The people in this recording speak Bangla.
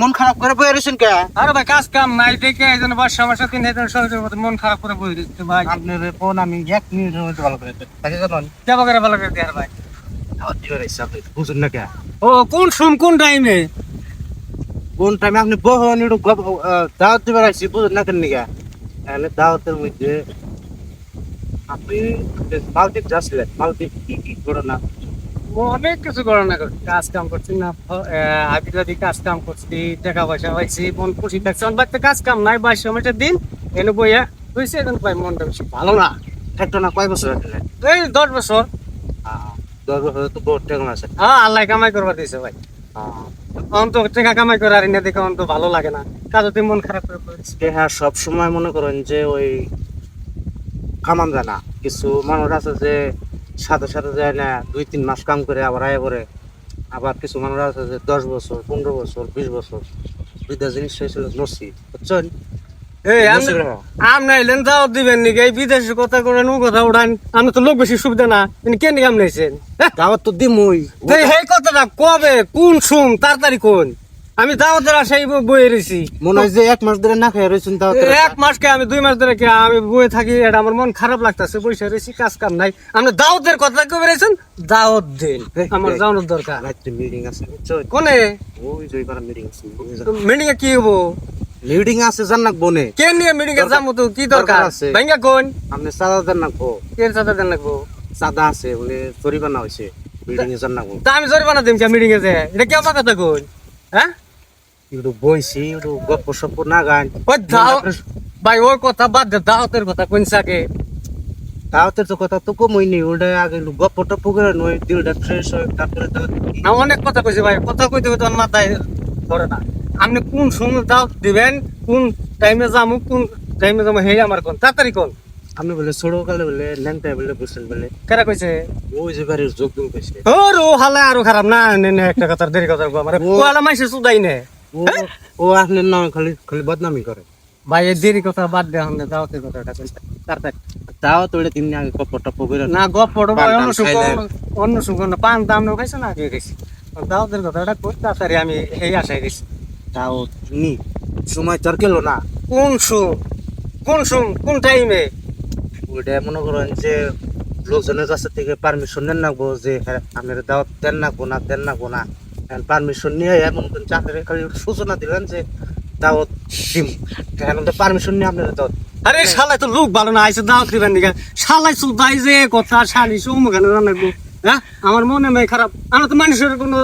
মন খারাপ করে বয়ে রয়েছেন কে? আরে ভাই কাজ কাম নাই দেখে এই জন্য বর্ষা মাসে তিন হাজার শরীরের মতো মন খারাপ করে বই দিচ্ছে ভাই। আপনার ফোন আমি 1 মিনিটের মধ্যে ভালো করে দিতে তাকে জানেন কেমন করে ভালো করে দেয়ার ভাই? আমার দিয়ে রয়েছে আপনি বুঝুন না কে? ও কোন কোন টাইমে? কোন টাইমে আপনি বহন একটু দাওয়াত দিবার আইসি বুঝুন না কেন নিকা? এখানে দাওয়াতের মধ্যে আপনি মালদ্বীপ যাচ্ছিলেন, মালদ্বীপ কি করো না? ও অনেক কিছু করে না কাজ কাম করছি না হাবিজাবি কাজ কাম করছি টাকা পয়সা পাইছি মন খুশি লাগছে আমার বাড়িতে কাজ কাম নাই 22 মিনিটের দিন এনে বইয়া হয়েছে এখন ভাই মনটা বেশি ভালো না। একটা না কয় বছর আছে? এই 10 বছর। 10 বছর তো বহুত টাকা আছে। হ্যাঁ আল্লাহ কামাই করবার দিয়েছে ভাই। অন্ত টাকা কামাই করে আর এনে দেখে অন্ত ভালো লাগে না কাজতে মন খারাপ করে পড়েছে। হ্যাঁ সব সময় মনে করেন যে ওই কামান যায় না, কিছু মানুষ আছে যে সাথে সাথে যায় না 2-3 মাস কাম করে আবার আয় করে, আবার কিছু মানুষ আছে যে 10 বছর 15 বছর 20 বছর বিদেশ জিনিস হয়েছিল নসি বুঝছেন? এই আপনি এলেন দাওয়াত দিবেন নাকি এই বিদেশের কথা করে নু কথা উঠান আমি তো লোক বেশি সুবিধা না কেন কাম নিয়েছেন? দাওয়াত তো দিমই। এই কথাটা কবে কোন শুন তাড়াতাড়ি কোন আমি দাওয়াতের আশাই বয়ে রয়েছি। মনে হয় যে 1 মাস ধরে না খেয়ে রয়েছেন দাওয়াত। 1 মাস কে আমি 2 মাস ধরে কে আমি বয়ে থাকি এটা আমার মন খারাপ লাগতেছে বসে রয়েছি কাজ কাম নাই আপনি দাওয়াতের কথা কবে রয়েছেন দাওয়াত দিন আমার জানার দরকার। রাত্রে মিটিং আছে বুঝছেন? কোনে ওই জয়বার মিটিং আছে। মিটিং এ কি হবো? মিটিং আছে জান্নাক বনে। কে নিয়ে মিটিং এ যাবো তো কি দরকার আছে? ভাঙ্গা কোন আপনি সাদা জান্নাক বো কে সাথে দেন লাগবো? সাদা আছে বলে জরিমানা হইছে মিটিং এ জান্নাক বো। তা আমি জরিমানা দিম কে মিটিং এ যে এটা কেমন কথা কোন? হ্যাঁ একটু বইছি একটু গপ্প সপ্প না গান। ওই দাও ভাই ওর কথা বাদ দে দাওয়াতের কথা কোন সাকে? দাওয়াতের তো কথা তো কমই নেই, ওটা আগে একটু গপ্প টপ্প করে নয় দিলটা ফ্রেশ হয় তারপরে দাওয়াত দিই। না অনেক কথা কইছে ভাই কথা কইতে কইতে আমার মাথায় ধরে না। আপনি কোন সময় দাওয়াত দিবেন কোন টাইমে যামু কোন টাইমে যামু হে আমার কোন তাড়াতাড়ি কোন। আপনি বলে ছোট কালে বলে ল্যাংটায় বলে বুঝছেন বলে কেরা কইছে? ওই যে বাড়ির যোগদম কইছে। ওর ও হালে আরো খারাপ না নে নে একটা কথা দেরি কথা আমার ও হালা মাইসে সুদাই নে। ও আপনার নাম খালি খালি বদনামি করে। ভাই এই দেরি কথা বাদ দে আমরা দাওয়াতের কথাটা কইছে তাড়াতাড়ি। তাও তো ওটা তিন আগে গপ্প টপ্প করে না গপ্পড় পান টান অন্য সুখ খাইলে। অন্য সুখ না পান দাম না খাইছে না দিয়ে গেছি দাওয়াতের কথাটা কই তাড়াতাড়ি আমি এই আশায় গেছি। তাও নি সময় তোর গেল না। কোন সুখ কোন টাইমে? ওইটা মনে করেন যে লোকজনের কাছে থেকে পারমিশন নেন নাকবো যে হ্যাঁ আপনার দাওয়াত দেন নাকবো না দেন নাকবো না, পারমিশন নিয়ে এমন চাকরি খালি সূচনা দিলেন যে দাওয়াত দিম, পারমিশন নিয়ে আপনার দাওয়াত। আরে শালাই তো লোক ভালো না আইসে দাওয়াত দিবেন নাকি শালাই সুদাই যে কথা শালি সমুখানে রান্নাবো। হ্যাঁ আমার মনে নাই খারাপ আমরা তো মানুষের কোনো